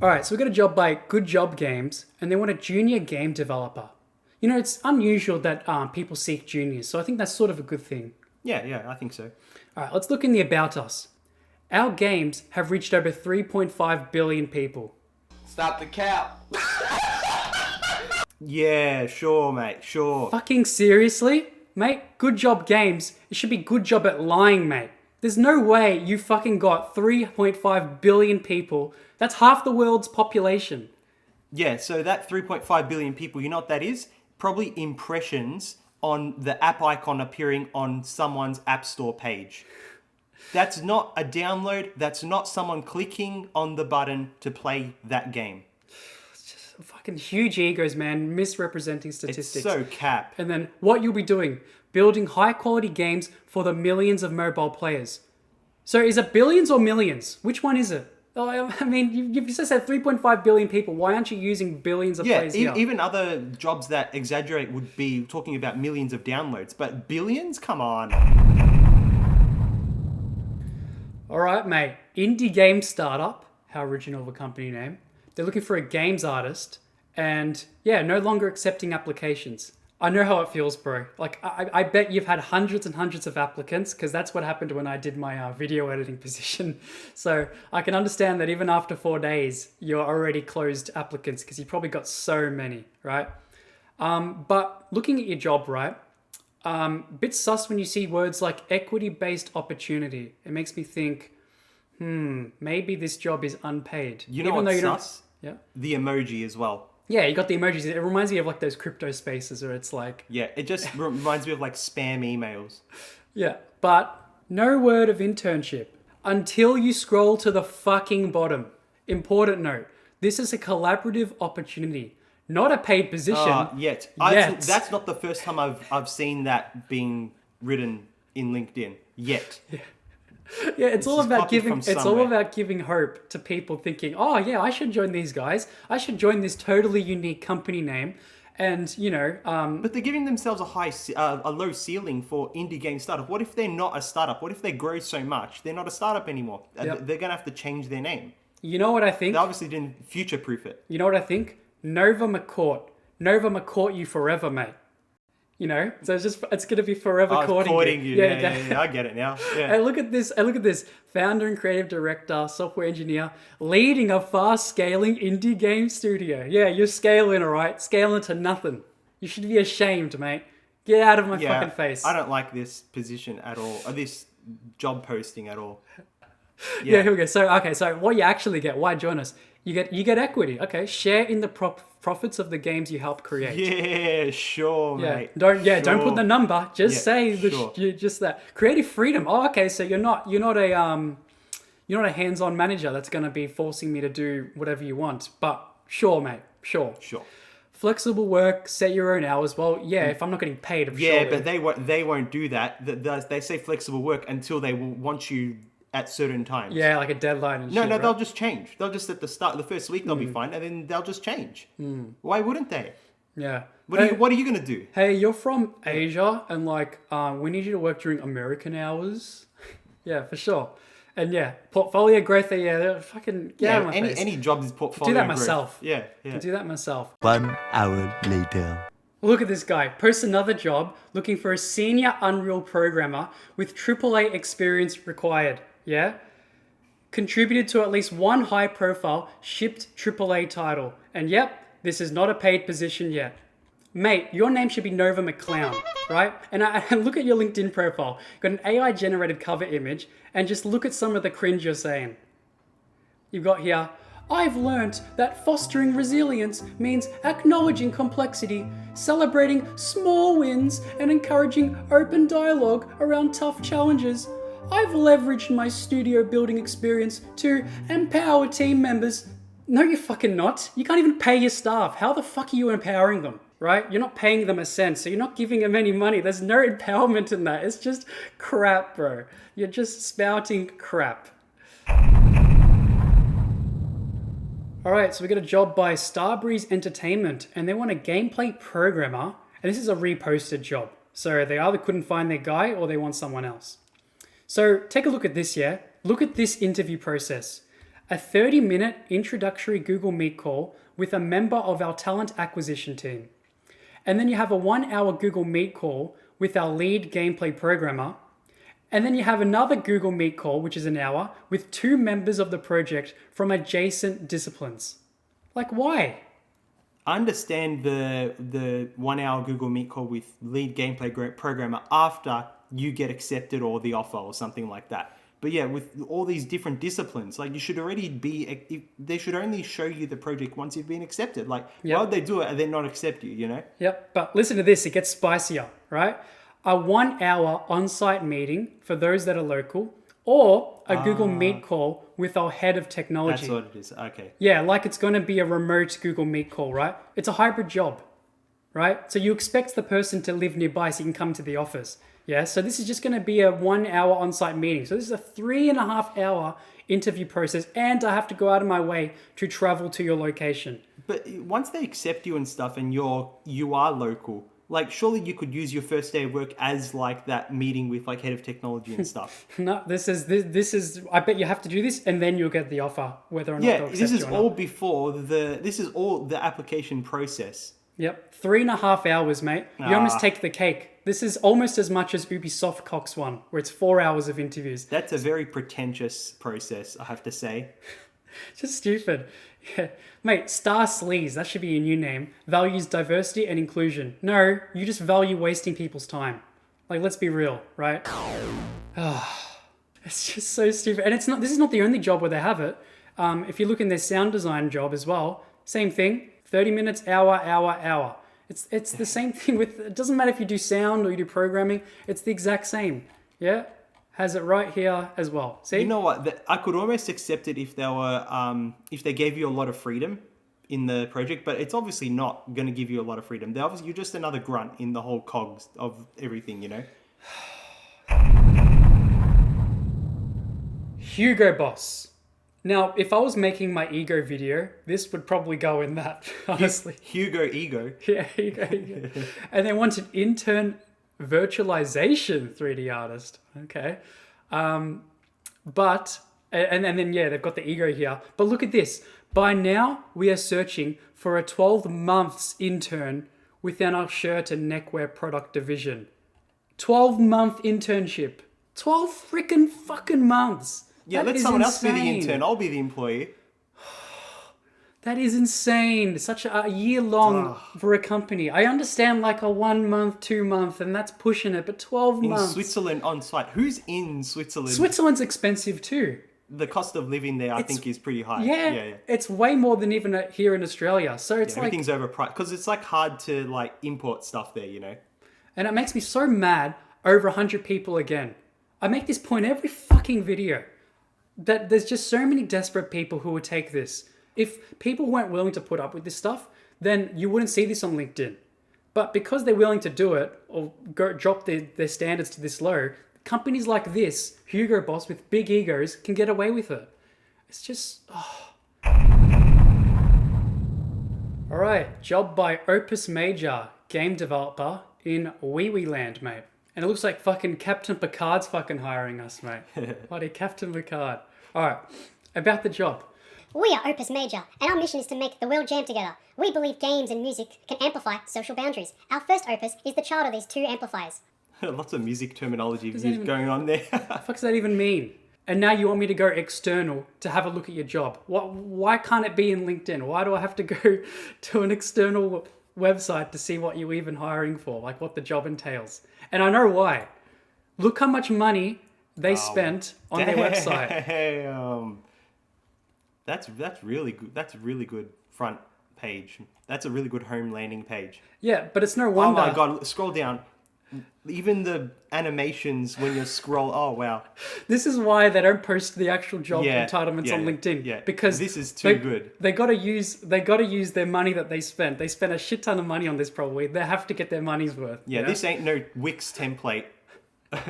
All right, so we got a job by Good Job Games, and they want a junior game developer. You know, it's unusual that people seek juniors, so I think that's sort of a good thing. Yeah, I think so. All right, let's look in the About Us. Our games have reached over 3.5 billion people. Stop the cap. Yeah, sure, mate, sure. Fucking seriously? Mate, Good Job Games, it should be good job at lying, mate. There's no way you fucking got 3.5 billion people. That's half the world's population. Yeah, so that 3.5 billion people, you know what that is? Probably impressions on the app icon appearing on someone's app store page. That's not a download. That's not someone clicking on the button to play that game. Fucking huge egos, man, misrepresenting statistics. It's so cap. And then what you'll be doing, building high quality games for the millions of mobile players. So is it billions or millions? Which one is it? Oh, I mean, you just said 3.5 billion people. Why aren't you using billions of players here? Even other jobs that exaggerate would be talking about millions of downloads, but billions? Come on. All right, mate. Indie game startup. How original of a company name. They're looking for a games artist and, yeah, no longer accepting applications. I know how it feels, bro. Like, I bet you've had hundreds and hundreds of applicants because that's what happened when I did my video editing position. So I can understand that even after 4 days, you're already closed applicants because you probably got so many, right? But looking at your job, right? Bit sus when you see words like equity-based opportunity. It makes me think, maybe this job is unpaid. You know what's sus? Yeah. The emoji as well. Yeah, you got the emojis. It reminds me of like those crypto spaces where it's like... Yeah, it just reminds me of like spam emails. Yeah, but no word of internship until you scroll to the fucking bottom. Important note, this is a collaborative opportunity, not a paid position. Yet. That's not the first time I've seen that being written in LinkedIn. Yet. Yeah, it's all about giving hope to people thinking, oh yeah, I should join these guys. I should join this totally unique company name. And, you know... But they're giving themselves a low ceiling for indie game startup. What if they're not a startup? What if they grow so much they're not a startup anymore? Yep. They're going to have to change their name. You know what I think? They obviously didn't future-proof it. You know what I think? Nova McCourt. Nova McCourt you forever, mate. You know, so it's going to be forever courting you. Yeah, I get it now. Yeah. And look at this. Founder and creative director, software engineer, leading a fast-scaling indie game studio. Yeah, you're scaling, all right? Scaling to nothing. You should be ashamed, mate. Get out of my fucking face. I don't like this position at all, or this job posting at all. Yeah, here we go. So what you actually get, why join us? You get equity. Okay, share in the profits of the games you help create. Yeah, sure, mate. Don't put the number. Just say just that creative freedom. Oh, okay. So you're not a hands-on manager that's going to be forcing me to do whatever you want. But sure, mate. Sure. Flexible work, set your own hours. Well, yeah. If I'm not getting paid, but they won't do that. They say flexible work until they will want you at certain times. Yeah, like a deadline and No, shit, right? they'll just change. They'll just at the start, the first week they'll be fine, and then they'll just change. Why wouldn't they? Yeah. What are you going to do? Hey, you're from Asia, and like, we need you to work during American hours. Yeah, for sure. And yeah, portfolio growth, fucking get out of my face. Any job is portfolio do that growth. myself. Yeah. I do that myself. 1 hour later. Look at this guy. Posts another job looking for a senior Unreal programmer with AAA experience required. Yeah? Contributed to at least one high-profile shipped AAA title. And yep, this is not a paid position yet. Mate, your name should be Nova McClown, right? And look at your LinkedIn profile. Got an AI-generated cover image, and just look at some of the cringe you're saying. You've got here, I've learnt that fostering resilience means acknowledging complexity, celebrating small wins, and encouraging open dialogue around tough challenges. I've leveraged my studio building experience to empower team members. No, you're fucking not. You can't even pay your staff. How the fuck are you empowering them, right? You're not paying them a cent, so you're not giving them any money. There's no empowerment in that. It's just crap, bro. You're just spouting crap. All right, so we got a job by Starbreeze Entertainment, and they want a gameplay programmer, and this is a reposted job. So they either couldn't find their guy or they want someone else. So take a look at this, yeah? Look at this interview process. a 30-minute introductory Google Meet call with a member of our talent acquisition team. And then you have a 1-hour Google Meet call with our lead gameplay programmer. And then you have another Google Meet call, which is an hour, with 2 members of the project from adjacent disciplines. Like, why? I understand the 1-hour Google Meet call with lead gameplay programmer after you get accepted or the offer or something like that. But yeah, with all these different disciplines, like you should already they should only show you the project once you've been accepted. Like, Yep. why would they do it and then not accept you, you know? Yep, but listen to this, it gets spicier, right? A 1-hour on-site meeting for those that are local, or a Google Meet call with our head of technology. That's what it is. Okay. Yeah, like it's going to be a remote Google Meet call, right? It's a hybrid job, right? So you expect the person to live nearby so you can come to the office. Yeah, so this is just going to be a 1-hour on-site meeting. So this is a 3.5-hour interview process, and I have to go out of my way to travel to your location. But once they accept you and stuff and you are local, like surely you could use your first day of work as like that meeting with like head of technology and stuff. No, this is. I bet you have to do this, and then you'll get the offer, whether or not they'll Yeah, accept this is you or all not. before this is all the application process. Yep, 3.5 hours, mate. You almost take the cake. This is almost as much as Ubisoft Cox one, where it's 4 hours of interviews. That's a very pretentious process, I have to say. Just stupid. Yeah. Mate, Star Sleaze, that should be your new name, values diversity and inclusion. No, you just value wasting people's time. Like, let's be real, right? It's just so stupid. And this is not the only job where they have it. If you look in their sound design job as well, same thing, 30 minutes, hour. It's the same thing with, it doesn't matter if you do sound or you do programming, it's the exact same. Yeah? Has it right here as well. See? You know what? I could almost accept it if they gave you a lot of freedom in the project, but it's obviously not going to give you a lot of freedom. You're just another grunt in the whole cogs of everything, you know? Hugo Boss. Now, if I was making my ego video, this would probably go in that, honestly. Hugo Ego. Yeah, Ego. And they wanted intern virtualization 3D artist. Okay. But, and then, yeah, they've got the ego here. But look at this. By now, we are searching for a 12 months intern within our shirt and neckwear product division. 12-month internship. 12 freaking fucking months. Yeah, That let is someone else be the insane. intern. I'll be the employee. That is insane. Such a year long for a company. I understand like a 1 month, 2 month, and that's pushing it, but 12 In months. Switzerland on site. Who's in Switzerland? Switzerland's expensive too. The cost of living there, I think, is pretty high. Yeah, it's way more than even here in Australia. So it's like, Everything's overpriced because it's like hard to like import stuff there, you know. and it makes me so mad. Over 100 people again. I make this point every fucking video that there's just so many desperate people who would take this. If people weren't willing to put up with this stuff, then you wouldn't see this on LinkedIn. But because they're willing to do it or drop their standards to this low, companies like this, Hugo Boss with big egos, can get away with it. It's just... Alright, job by Opus Major, game developer in Wee Land, mate. And it looks like fucking Captain Picard's fucking hiring us, mate. Bloody Captain Picard. Alright, about the job. We are Opus Major, and our mission is to make the world jam together. We believe games and music can amplify social boundaries. Our first opus is the child of these two amplifiers. Lots of music terminology that even- going on there. What the fuck does that even mean? And now you want me to go external to have a look at your job. Why can't it be in LinkedIn? Why do I have to go to an external website to see what you're even hiring for? Like what the job entails. And I know why. Look how much money they spent on their website. Damn. That's really good. That's a really good front page. That's a really good home landing page. Yeah, but it's no Oh wonder. my god, scroll down. Even the animations when you scroll, oh wow. This is why they don't post the actual job Yeah, entitlements yeah, on LinkedIn. yeah. Because This is too good. They gotta use their money that they spent. They spent a shit ton of money on this probably. They have to get their money's worth. Yeah, you know? this ain't no Wix template. But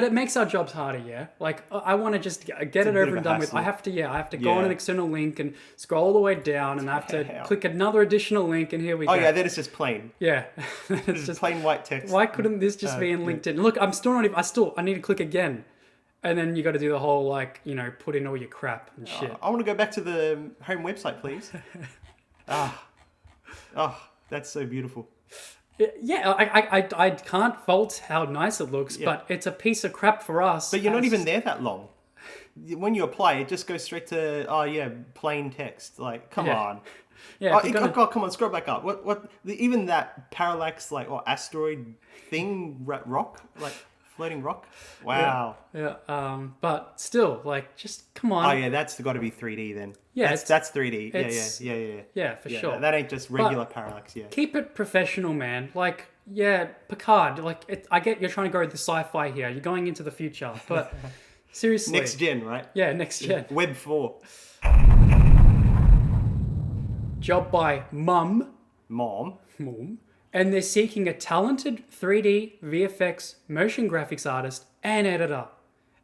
it makes our jobs harder, yeah. Like I want to just get it bit over of a and done with. hassle. I have to go on Yeah. an external link and scroll all the way down, and I have to Hell. click another additional link, and here we go. Oh yeah, then it's just plain. Yeah. It's Just plain white text. why couldn't this just be in LinkedIn? Look, I'm still not even. I need to click again. And then you got to do the whole, like, you know, put in all your crap and shit. I want to go back to the home website, please. That's so beautiful. Yeah, I can't fault how nice it looks, but it's a piece of crap for us. But you're not even there that long. When you apply, it just goes straight to, plain text. Like, come on. Yeah, come on, scroll back up. Even that parallax, like, or asteroid thing, rock? Like, floating rock? Wow. Yeah, but still, like, just come on. Oh, yeah, that's got to be 3D then. Yeah, that's 3D. Yeah. Yeah, for sure. That ain't just regular parallax, yeah. Keep it professional, man. Like, yeah, Picard, like, I get you're trying to go with the sci-fi here. You're going into the future, but seriously. Next gen, right? Yeah, next gen. Web 4. Job by Mum. Mom. And they're seeking a talented 3D VFX motion graphics artist and editor.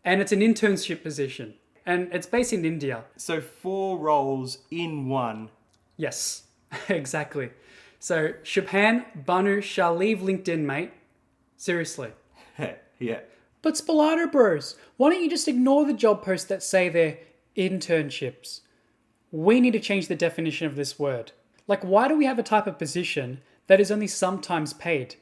And it's an internship position. And it's based in India. So 4 roles in one. Yes, exactly. So Shubhan Banu shall leave LinkedIn, mate. Seriously. Yeah. But Spalato Bros, why don't you just ignore the job posts that say they're internships? We need to change the definition of this word. Like, why do we have a type of position that is only sometimes paid?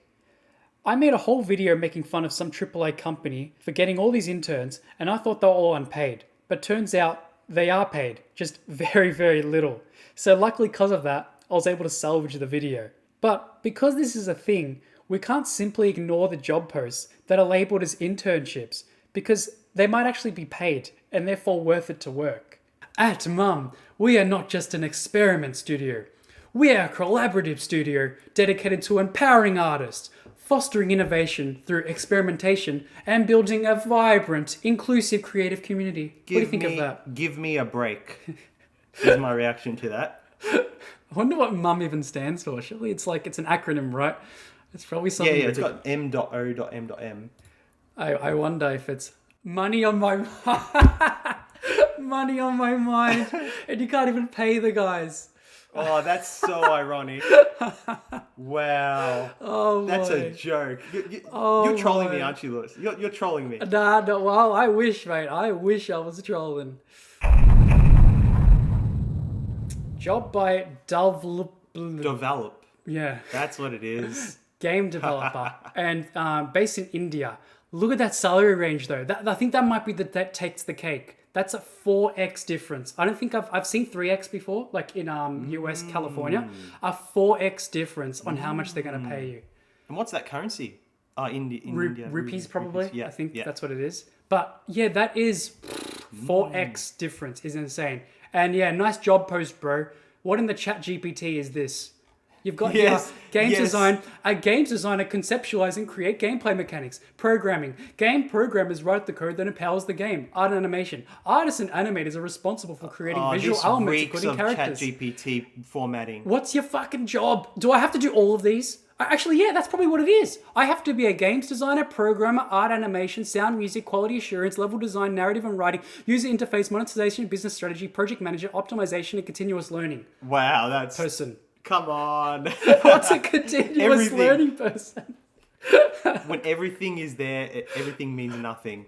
I made a whole video making fun of some AAA company for getting all these interns, and I thought they were all unpaid. But turns out they are paid, just very, very little. So luckily because of that, I was able to salvage the video. But because this is a thing, we can't simply ignore the job posts that are labeled as internships, because they might actually be paid and therefore worth it to work. At Mum, we are not just an experiment studio. We are a collaborative studio dedicated to empowering artists, fostering innovation through experimentation, and building a vibrant, inclusive creative community. What do you think of that? Give me a break. Is my reaction to that. I wonder what Mum even stands for. Surely it's like, it's an acronym, right? It's probably something. Yeah, it's got M.O.M.M. I wonder if it's money on my money on my mind, and you can't even pay the guys. Oh, that's so ironic. Wow. Oh, that's boy. a joke. You're trolling me, aren't you, Lewis? You're trolling me. Nah, no, well, I wish, mate. I wish I was trolling. Job by Develop. Yeah. That's what it is. Game developer. And based in India. Look at that salary range, though. I think that might be that takes the cake. That's a 4x difference. I don't think I've seen 3x before, like in US, California. A 4x difference on how much they're going to pay you. And what's that currency? In India. Rupees, probably. Rupees. Yeah. I think that's what it is. But yeah, that is 4x difference. Is insane. And yeah, nice job post, bro. What in the chat GPT is this? You've got games design. A games designer conceptualize and create gameplay mechanics. Programming. Game programmers write the code that empowers the game. Art and animation. Artists and animators are responsible for creating visual elements, including characters. ChatGPT formatting. What's your fucking job? Do I have to do all of these? Actually, yeah, that's probably what it is. I have to be a games designer, programmer, art animation, sound, music, quality assurance, level design, narrative and writing, user interface, monetization, business strategy, project manager, optimization, and continuous learning. Wow, that's... Person. Come on. What's a continuous learning person? When everything is there, everything means nothing.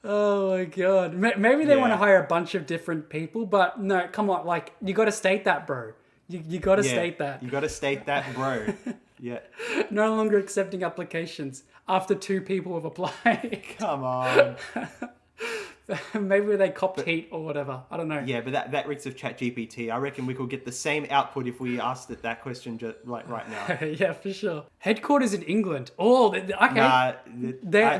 Oh my god. Maybe they want to hire a bunch of different people, but no, come on, like, you got to state that, bro. You got to state that. You got to state that, bro. Yeah. No longer accepting applications after 2 people have applied. Come on. Maybe they copped heat or whatever. I don't know. Yeah, but that reeks of ChatGPT. I reckon we could get the same output if we asked it that question right now. Yeah, for sure. Headquarters in England. Oh, okay. Nah, they're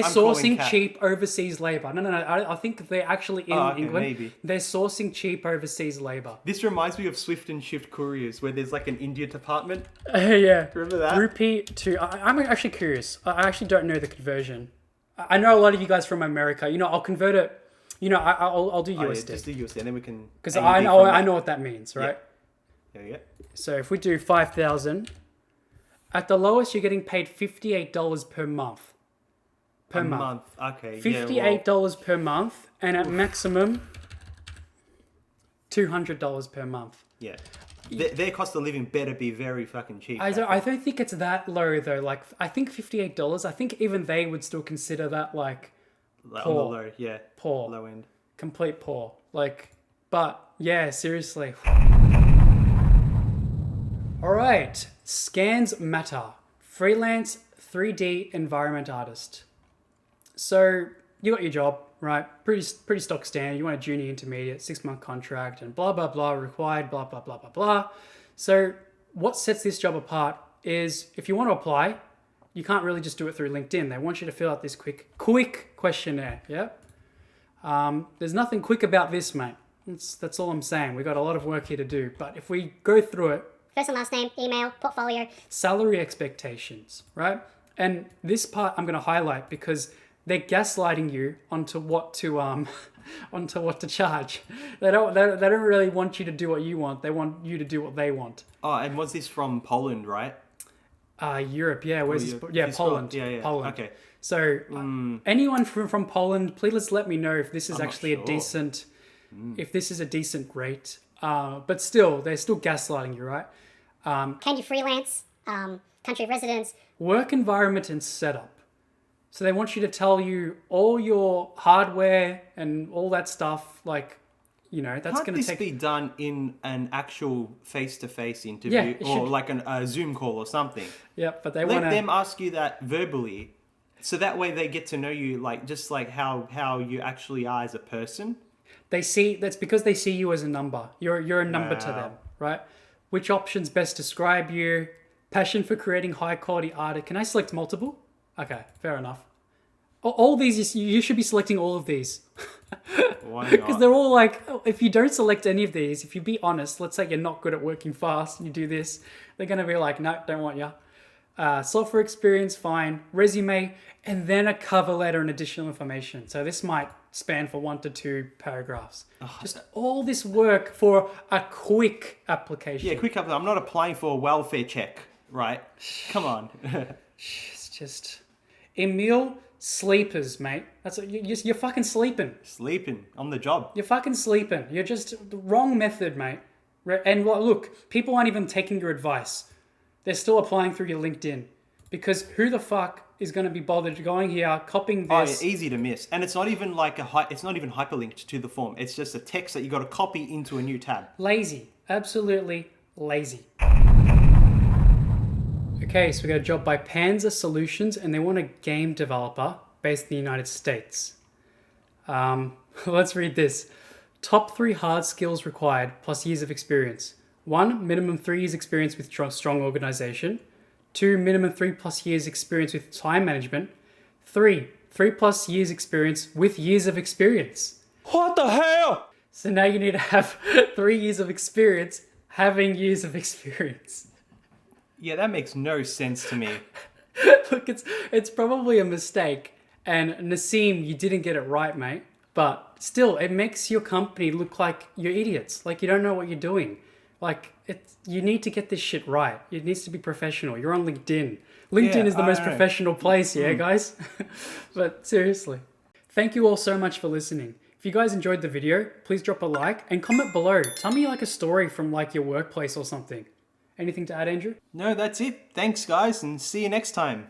sourcing cheap overseas labor. No. I think they're actually in England. Maybe. They're sourcing cheap overseas labor. This reminds me of Swift and Shift couriers, where there's like an India department. Yeah. Remember that? Rupee to... I'm actually curious. I actually don't know the conversion. I know a lot of you guys from America. You know, I'll convert it. You know, I'll do USD. Yeah, just do USD, and then we can. Because I know what that means, right? Yeah. So if we do 5,000, at the lowest you're getting paid $58 per month. Per month. Okay. $58 per month, and at maximum $200 per month. Yeah. Their cost of living better be very fucking cheap. I don't think it's that low though. Like I think $58. I think even they would still consider that like On poor. the low, yeah. Poor. Low end. Complete poor. Like, but yeah, seriously. All right, scans matter. Freelance 3D environment artist. So you got your job, right? Pretty stock standard. You want a junior intermediate, 6-month contract, and blah blah blah required, blah blah blah blah blah. So what sets this job apart is if you want to apply, you can't really just do it through LinkedIn. They want you to fill out this quick questionnaire. Yeah. There's nothing quick about this, mate. That's all I'm saying. We've got a lot of work here to do. But if we go through it, First and last name, email, portfolio. salary expectations, right? And this part I'm going to highlight because they're gaslighting you onto what to onto what to charge. They don't really want you to do what you want. They want you to do what they want. Oh, and was this from Poland, right? Europe, yeah. Where's this? Yeah, Poland. Yeah. Poland. Okay. So anyone from Poland, please let me know if this is I'm not actually sure. a decent, if this is a decent rate. But still, they're still gaslighting you, right? Can you freelance? Country of residence. Work environment and setup. So they want you to tell you all your hardware and all that stuff. Like, you know, that's Can't going to this take. be done in an actual face-to-face interview Yeah, it or should. like a Zoom call or something? Yeah, but they Let want them to. ask you that verbally, so that way they get to know you, like just like how you actually are as a person. They see that's because they see you as a number. You're a number to them, right? Which options best describe you? Passion for creating high quality art. Can I select multiple? Okay, fair enough. All these, you should be selecting all of these. Why Because not? they're all like, if you don't select any of these, if you be honest, let's say you're not good at working fast and you do this, they're going to be like, no, don't want you. Software experience, fine. Resume, and then a cover letter and additional information. So this might span for 1 to 2 paragraphs. Just all this work for a quick application. Yeah, quick up. I'm not applying for a welfare check, right? Come on. It's just... Emil, sleepers, mate. That's you're fucking sleeping. Sleeping on the job. You're fucking sleeping. You're just the wrong method, mate. And look, people aren't even taking your advice. They're still applying through your LinkedIn. Because who the fuck is going to be bothered going here, copying Oh, this? yeah, easy to miss, and it's not even like it's not even hyperlinked to the form. It's just a text that you got to copy into a new tab. Lazy. Absolutely lazy. Okay, so we got a job by Panzer Solutions, and they want a game developer based in the United States. Let's read this. Top 3 hard skills required plus years of experience. 1, minimum 3 years experience with strong organization. 2, minimum 3+ years experience with time management. 3, 3+ years experience with years of experience. What the hell? So now you need to have 3 years of experience having years of experience. Yeah, that makes no sense to me. Look, it's probably a mistake. And Nassim, you didn't get it right, mate. But still, it makes your company look like you're idiots. Like you don't know what you're doing. Like you need to get this shit right. It needs to be professional. You're on LinkedIn. LinkedIn Yeah, is the I most know. professional place, yeah, guys? But seriously. Thank you all so much for listening. If you guys enjoyed the video, please drop a like and comment below. Tell me like a story from like your workplace or something. Anything to add, Andrew? No, that's it. Thanks, guys, and see you next time.